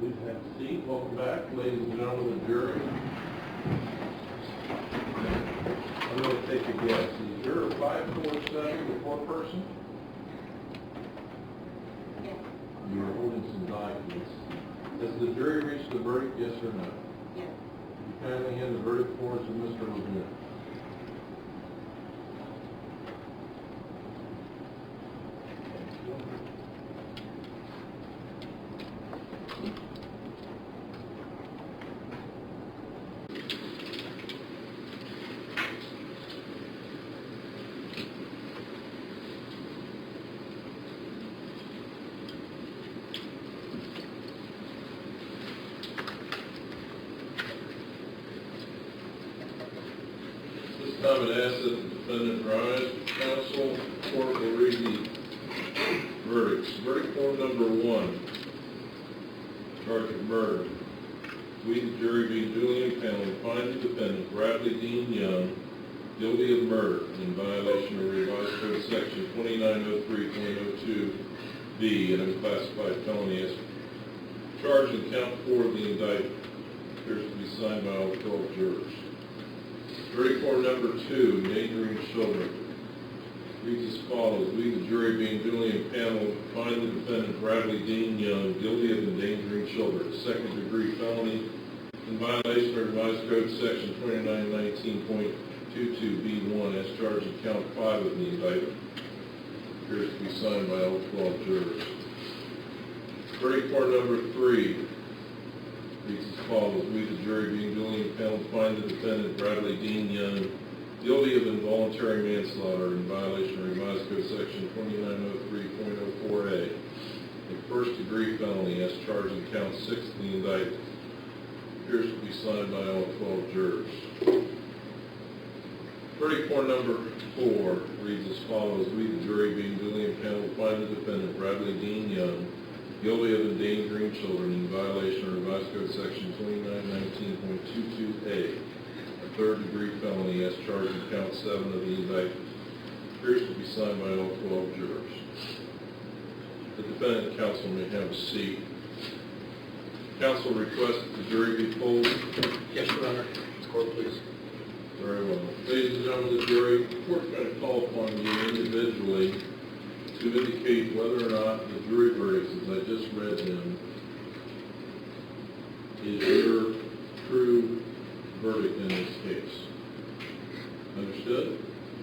Please have a seat. Welcome back, ladies and gentlemen of the jury. I'm going to take a guess. Is juror 547 the foreperson? Yes. You are holding some documents. Has the jury reached the verdict, yes or no? Yes. You kindly hand the verdict forms to Mr. Levine. I would ask that the defendant rise. Counsel, court will read the verdicts. Verdict form number 1, charge of murder. We, the jury, being duly impaneled, find the defendant, Bradley Dean Young, guilty of murder in violation of Revised Code Section 2903.02b, an unclassified felony as charged in count 4 of the indictment. Appears to be signed by all 12 jurors. Verdict form number 2, endangering children. Reads as follows. We, the jury, being duly impaneled, find the defendant, Bradley Dean Young, guilty of endangering children, a second-degree felony in violation of Revised Code Section 2919.22b1 as charged in count 5 of the indictment. Appears to be signed by all 12 jurors. Verdict form number 3. Reads as follows. We, the jury, being duly impaneled, find the defendant, Bradley Dean Young, guilty of involuntary manslaughter in violation of Revised Code Section 2903.04a, a first-degree felony as charged in count 6 of the indictment. Appears to be signed by all 12 jurors. Verdict form number 4 reads as follows. We, the jury, being duly impaneled, find the defendant, Bradley Dean Young, guilty of endangering children in violation of Revised Code Section 2919.22a, a third-degree felony as charged in count 7 of the indictment. Appears to be signed by all 12 jurors. The defendant counsel may have a seat. Counsel requests that the jury be polled. Yes, Your Honor. Court, please. Very well. Ladies and gentlemen of the jury, the court's going to call upon you individually to indicate whether or not the jury verdicts, as I just read them, is your true verdict in this case. Understood?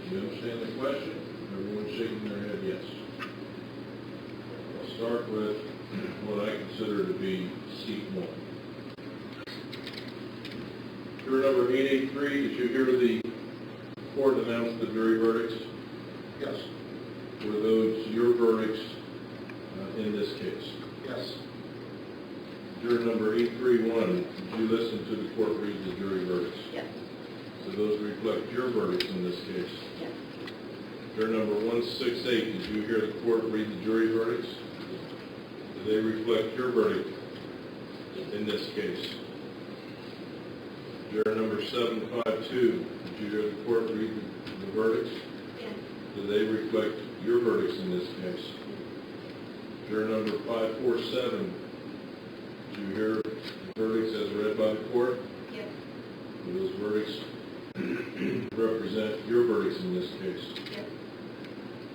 Do you understand the question? Everyone's shaking their head yes. I'll start with what I consider to be seat 1. Juror number 883, did you hear the court announce the jury verdicts? Yes. Were those your verdicts in this case? Yes. Juror number 831, did you listen to the court read the jury verdicts? Yes. Do those reflect your verdicts in this case? Yes. Juror number 168, did you hear the court read the jury verdicts? Do they reflect your verdict in this case? Juror number 752, did you hear the court read the verdicts? Yes. Do they reflect your verdicts in this case? Juror number 547, did you hear the verdicts as read by the court? Yes. Do those verdicts represent your verdicts in this case? Yes.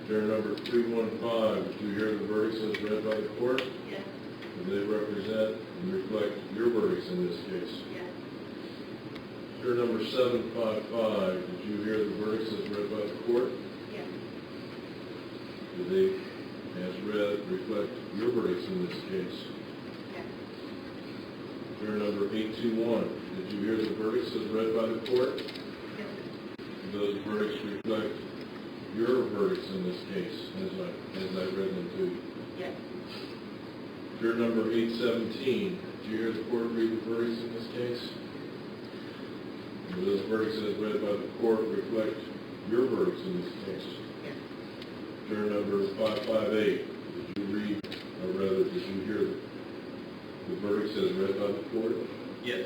Juror number 315, did you hear the verdicts as read by the court? Yes. Do they represent and reflect your verdicts in this case? Yes. Juror number 755, did you hear the verdicts as read by the court? Yes. Do they, as read, reflect your verdicts in this case? Yes. Juror number 821, did you hear the verdicts as read by the court? Yes. Do those verdicts reflect your verdicts in this case, as I read them to you? Yes. Juror number 817, did you hear the court read the verdicts in this case? Do those verdicts as read by the court reflect your verdicts in this case? Yes. Juror number 558, did you read, or rather, did you hear the verdicts as read by the court? Yes.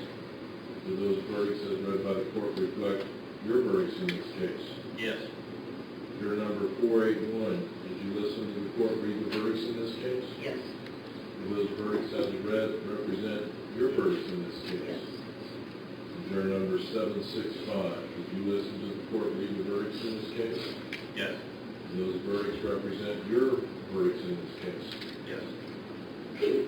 Do those verdicts as read by the court reflect your verdicts in this case? Yes. Juror number 481, did you listen to the court read the verdicts in this case? Yes. Do those verdicts as represent your verdicts in this case? Juror number 765, did you listen to the court read the verdicts in this case? Yes. And those verdicts represent your verdicts in this case? Yes. Is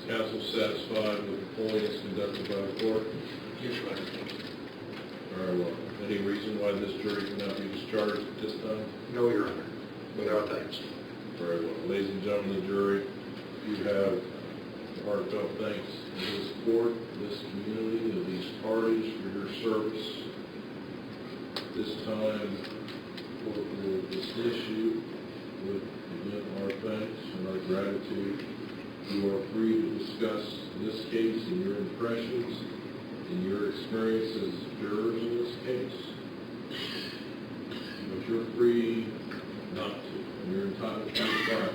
counsel satisfied with the polling as conducted by the court? Yes, Your Honor. Very well. Any reason why this jury cannot be discharged at this time? No, Your Honor. Without thanks. Very well. Ladies and gentlemen of the jury, you have heartfelt thanks to this court, this community, and these parties for your service. This time, the court will dismiss you with again our thanks and our gratitude. You are free to discuss this case and your impressions and your experience as jurors in this case. But you're free not to. You're entitled to be quiet.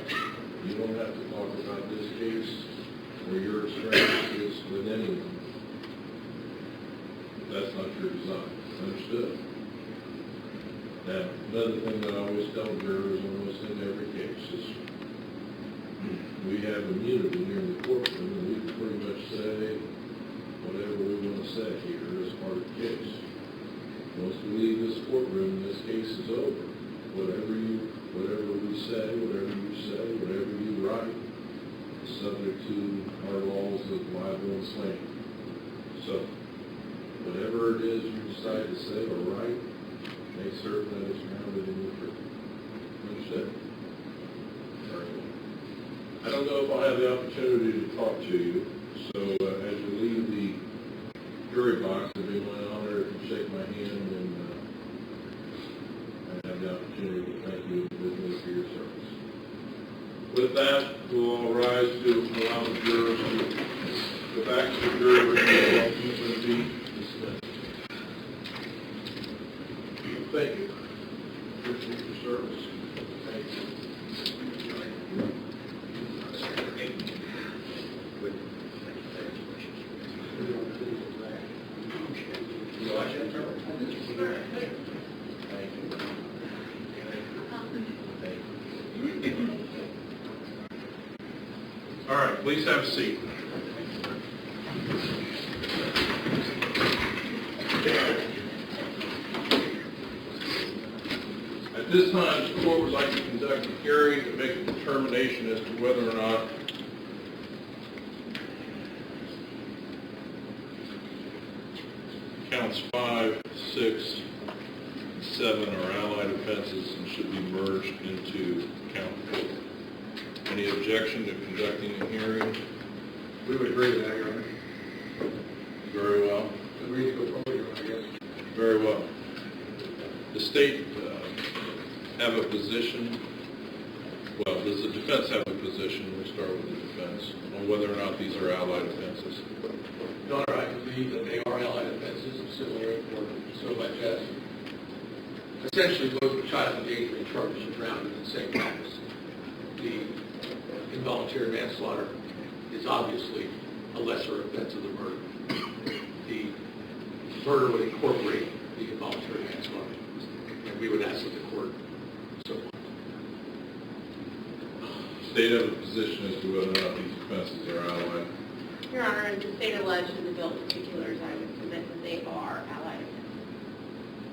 You don't have to talk about this case or your experiences with anyone. That's not your design. Understood? Now, another thing that I always tell jurors almost in every case is we have immunity here in the courtroom, and we can pretty much say whatever we want to say here as part of the case. Once we leave this courtroom, this case is over. Whatever we say, whatever you write, is subject to our laws of libel and slander. So, whatever it is you decide to say or write, make certain that it's grounded in the truth. Understood? Very well. I don't know if I'll have the opportunity to talk to you, so as you leave the jury box, it'd be my honor if you shake my hand and I have the opportunity to thank you individually for your service. With that, we'll all rise to allow the jurors to go back to the jury room and be dismissed. Thank you. Appreciate your service. Thank you. All right, please have a seat. At this time, the court would like to conduct a hearing to make a determination as to whether or not counts 5, 6, 7 are allied offenses and should be merged into count 4. Any objection to conducting a hearing? We would agree to that, Your Honor. Very well. Agree to go forward, Your Honor, yes. Very well. The state have a position, well, does the defense have a position, we'll start with the defense, on whether or not these are allied offenses? Your Honor, I believe that they are allied offenses of civil or important, so much as essentially both child endangerment charges are grounded in the same practice. The involuntary manslaughter is obviously a lesser offense of the murder. The murder would incorporate the involuntary manslaughter, and we would ask that the court so on. State have a position as to whether or not these offenses are allied. Your Honor, in the state alleged in the bill of particulars, I would submit that they are allied offenses.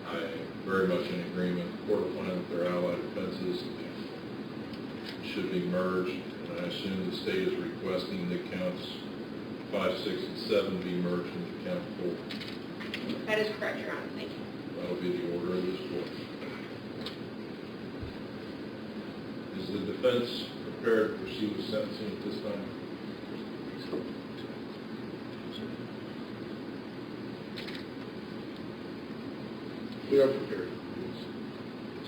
I am very much in agreement. The court will find that they're allied offenses and should be merged. And I assume the state is requesting that counts 5, 6, and 7 be merged into count 4. That is correct, Your Honor. Thank you. That'll be the order of this court. Is the defense prepared to proceed with sentencing at this time? We are prepared.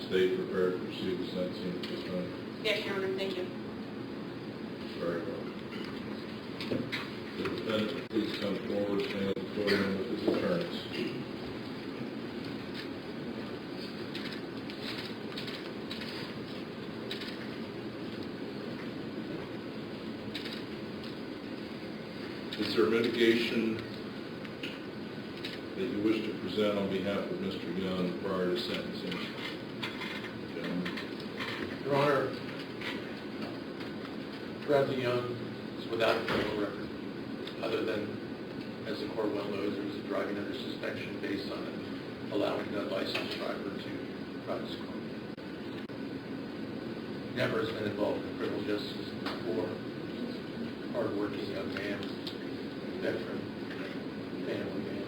State prepared to proceed with sentencing at this time? Yes, Your Honor. Thank you. Very well. The defendant, please come forward, stand at the podium with his attorneys. Is there mitigation that you wish to present on behalf of Mr. Young prior to sentencing? Gentlemen. Your Honor, Bradley Young without a criminal record, other than, as the court well knows, there was a driving under suspension based on allowing the licensed driver to drive his car. Never has been involved in criminal justice before. Hard-working young man, veteran, family man.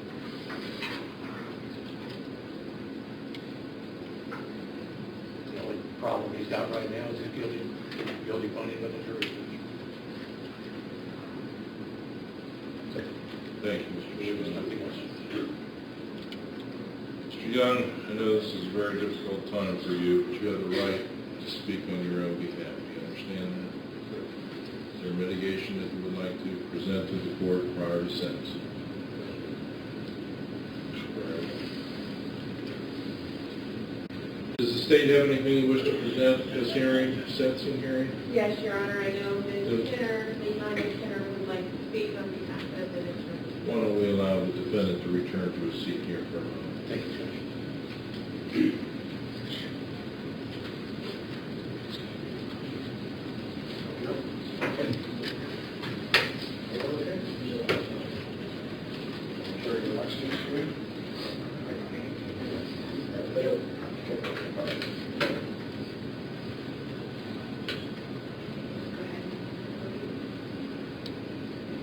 The only problem he's got right now is a guilty finding with the jury. Thank you, Mr. There was Chairman. nothing else. Mr. Young, I know this is a very difficult time for you, but you have the right to speak on your own behalf. You understand that? Is there mitigation that you would like to present to the court prior to sentencing? Does the state have anything you wish to present at this hearing, sentencing hearing? Yes, Your Honor, I know Ms. Kinner, Ms. Kinner would like to speak on behalf of the district. Why don't we allow the defendant to return to his seat here for a moment? Thank you, Judge.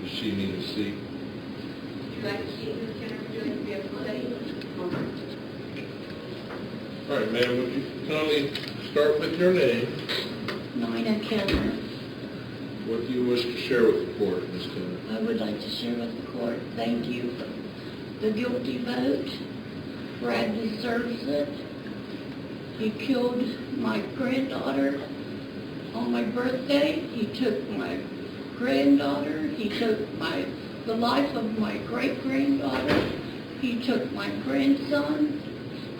Does she need a seat? Would you like to speak, Ms. Kinner? Would you like to be able to say? All right, ma'am, would you kindly start with your name? Nina Keller. What do you wish to share with the court, Ms. Kinner? I would like to share with the court, thank you for the guilty vote. Brad deserves it. He killed my granddaughter on my birthday. He took my granddaughter. He took the life of my great-granddaughter. He took my grandson.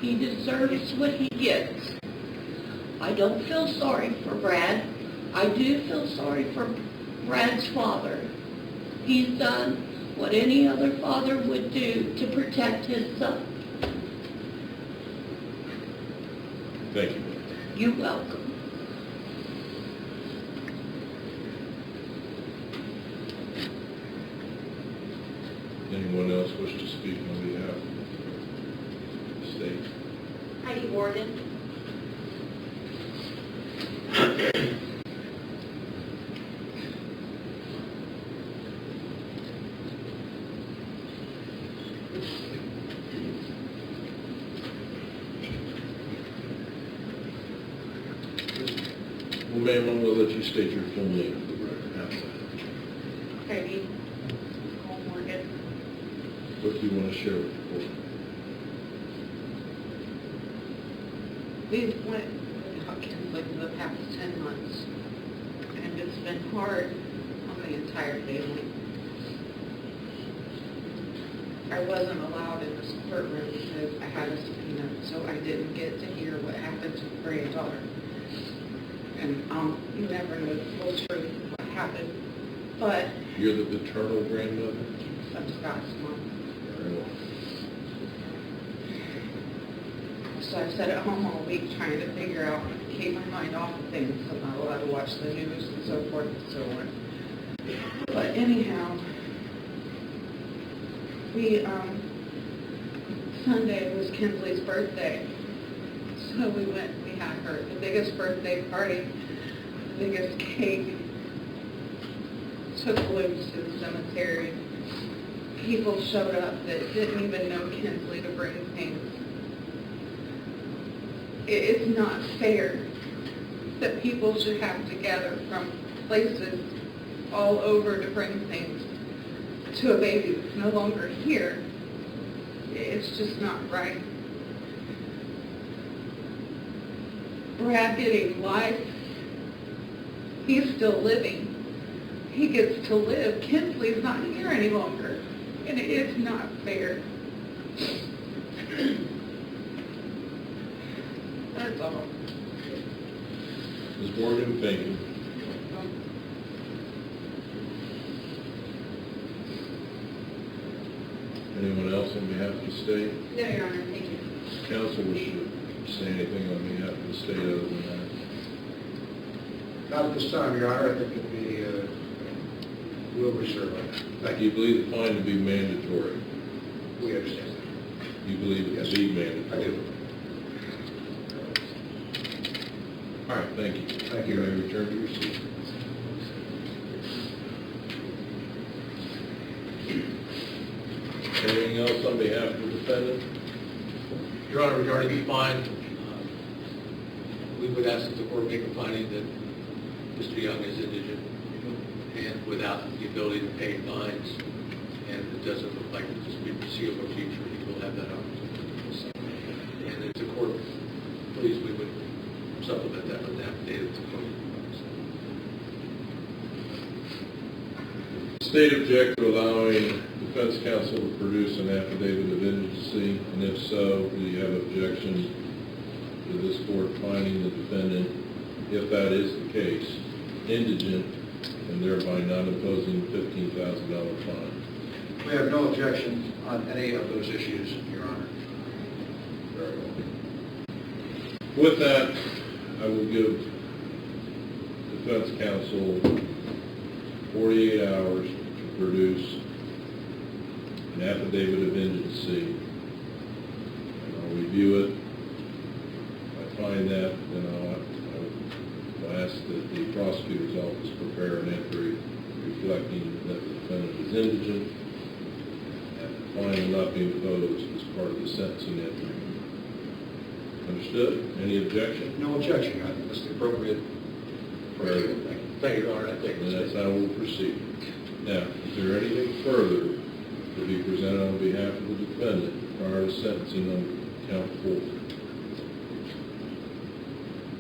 He deserves what he gets. I don't feel sorry for Brad. I do feel sorry for Brad's father. He's done what any other father would do to protect his son. Thank you. You're welcome. Anyone else wish to speak on behalf of the state? Heidi Warden. Well, ma'am, I'm going to let you state your full name for the record. How's that? Heidi Morgan. What do you want to share with the court? We've went without Kinsley for the past 10 months, and it's been hard on the entire family. I wasn't allowed in this courtroom because I had a subpoena, so I didn't get to hear what happened to the granddaughter. And you never know the full truth of what happened, but You're the paternal grandmother? I'm Scott's mom. Very well. So I sat at home all week trying to figure out, keep my mind off of things. I'm not allowed to watch the news and so forth and so on. But anyhow, Sunday was Kinsley's birthday. So we had the biggest birthday party, the biggest cake, took balloons to the cemetery. People showed up that didn't even know Kinsley to bring things. It's not fair that people should have to gather from places all over to bring things to a baby who's no longer here. It's just not right. Brad getting life, he's still living. He gets to live. Kinsley's not here any longer, and it's not fair. That's all. Ms. Morgan, thank you. Anyone else on behalf of the state? No, Your Honor, thank you. Counsel wish to say anything on behalf of the state other than that? Not at this time, Your Honor. I think it'd be We serve on that. Thank You you. believe the fine to be mandatory? We understand that. You believe it to be mandatory? I do. All right, thank you. Thank you. You may return to your seat. Anything else on behalf of the defendant? Your Honor, regarding the fine, we would ask that the court make a finding that Mr. Young is indigent and without the ability to pay fines, and it doesn't look like it's just be foreseeable future, he will have that opportunity. And if the court, please, we would supplement that with an affidavit to the court. State object to allowing defense counsel to produce an affidavit of indigency, and if so, do you have objection to this court finding the defendant, if that is the case, indigent, and thereby not imposing $15,000 fine? We have no objection on any of those issues, Your Honor. Very well. With that, I will give defense counsel 48 hours to produce an affidavit of indigency, and I'll review it. If I find that, then I'll ask that the prosecutor's office prepare an entry reflecting that the defendant is indigent, and the fine will not be imposed as part of the sentencing entry. Understood? Any objection? No objection, Your Honor. That's the appropriate. Very well. Thank you, Your Honor. I think And that's how we'll proceed. Now, is there anything further to be presented on behalf of the defendant prior to sentencing on count 4?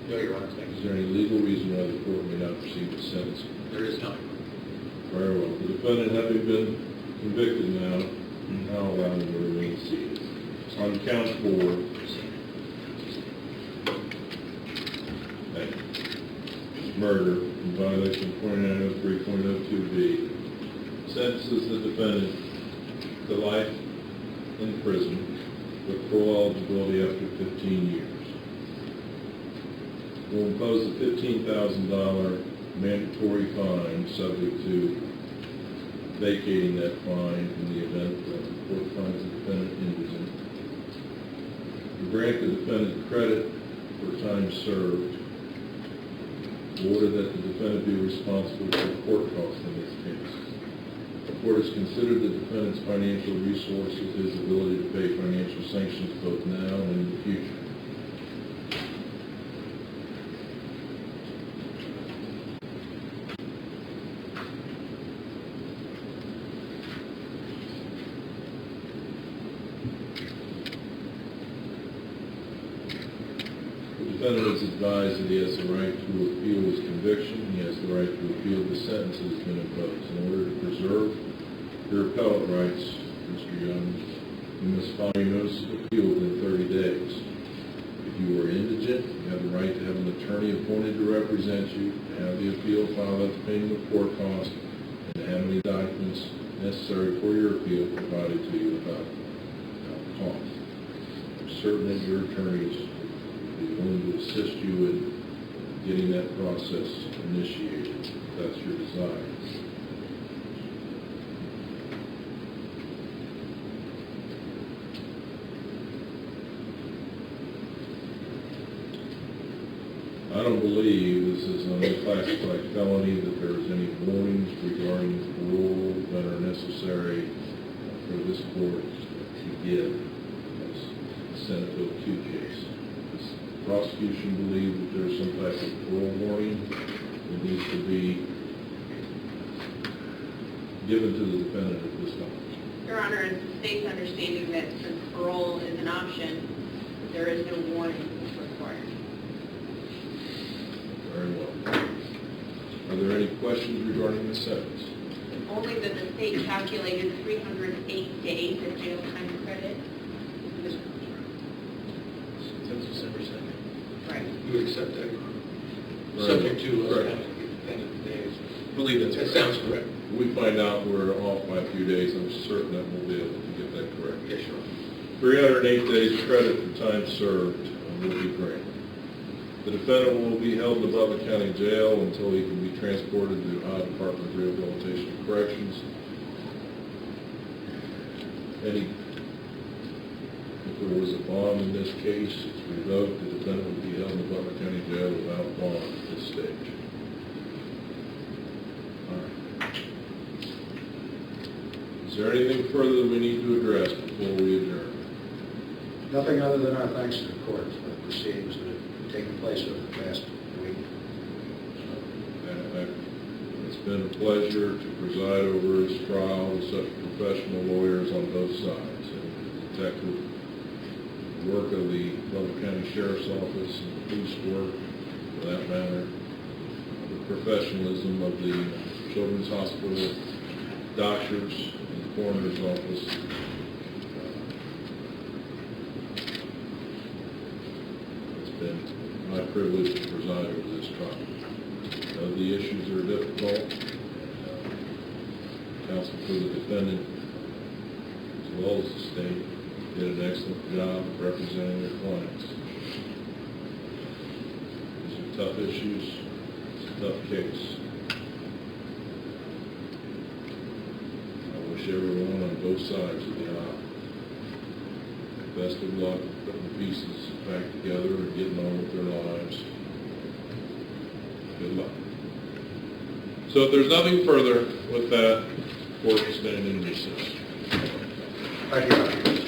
No, Your Honor. Thank Is you. there any legal reason why the court may not proceed with sentencing? there is time. Very well. The defendant having been convicted now, I'll allow him to remain seated. On count 4, thank you. Murder in violation of 4903.02b sentences the defendant to life in prison with parole eligibility after 15 years. Will impose a $15,000 mandatory fine subject to vacating that fine in the event that the court finds the defendant indigent. To grant the defendant credit for time served. Order that the defendant be responsible for court costs in this case. The court has considered the defendant's financial resources, his ability to pay financial sanctions both now and in the future. The defendant is advised that he has the right to appeal his conviction. He has the right to appeal the sentence that has been imposed. In order to preserve your appellate rights, Mr. Young, you must file your notice of appeal within 30 days. If you are indigent, you have the right to have an attorney appointed to represent you, to have the appeal filed at the payment of court cost, and to have any documents necessary for your appeal provided to you without cost. I'm certain that your attorneys be willing to assist you in getting that process initiated, if that's your desire. I don't believe this is an unclassified felony, that there's any warnings regarding parole that are necessary for this court to give as a Senate Bill 2 case. Does the prosecution believe that there's some type of parole warning that needs to be given to the defendant at this time? Your Honor, it's the state's understanding that since parole is an option, there is no warning required. Very well. Are there any questions regarding the sentence? Only that the state calculated 308 days of jail time credit. Since December 2nd. Right. You would accept that, Your Honor? Right. Subject to Right. end of the days. I believe that's That correct. sounds correct. If we find out we're off by a few days, I'm certain that we'll be able to get that correct. Yes, Your Honor. 308 days credit for time served will be granted. The defendant will be held in the Butler County Jail until he can be transported to the Ohio Department of Rehabilitation and Corrections. If there was a bond in this case, it's revoked, the defendant will be held in the Butler County Jail without bond at this stage. All right. Is there anything further that we need to address before we adjourn? Nothing other than our thanks to the court for the proceedings that have taken place over the past week. It's been a pleasure to preside over this trial with such professional lawyers on both sides. And the detective work of the Butler County Sheriff's Office and the police work, for that matter, the professionalism of the Children's Hospital doctors and the coroner's office. It's been my privilege to preside over this trial. The issues are difficult. Counsel for the defendant, as well as the state, did an excellent job representing their clients. These are tough issues. It's a tough case. I wish everyone on both sides of the aisle best of luck putting the pieces back together and getting on with their lives. Good luck. So if there's nothing further with that, court will stand in recess. Thank you.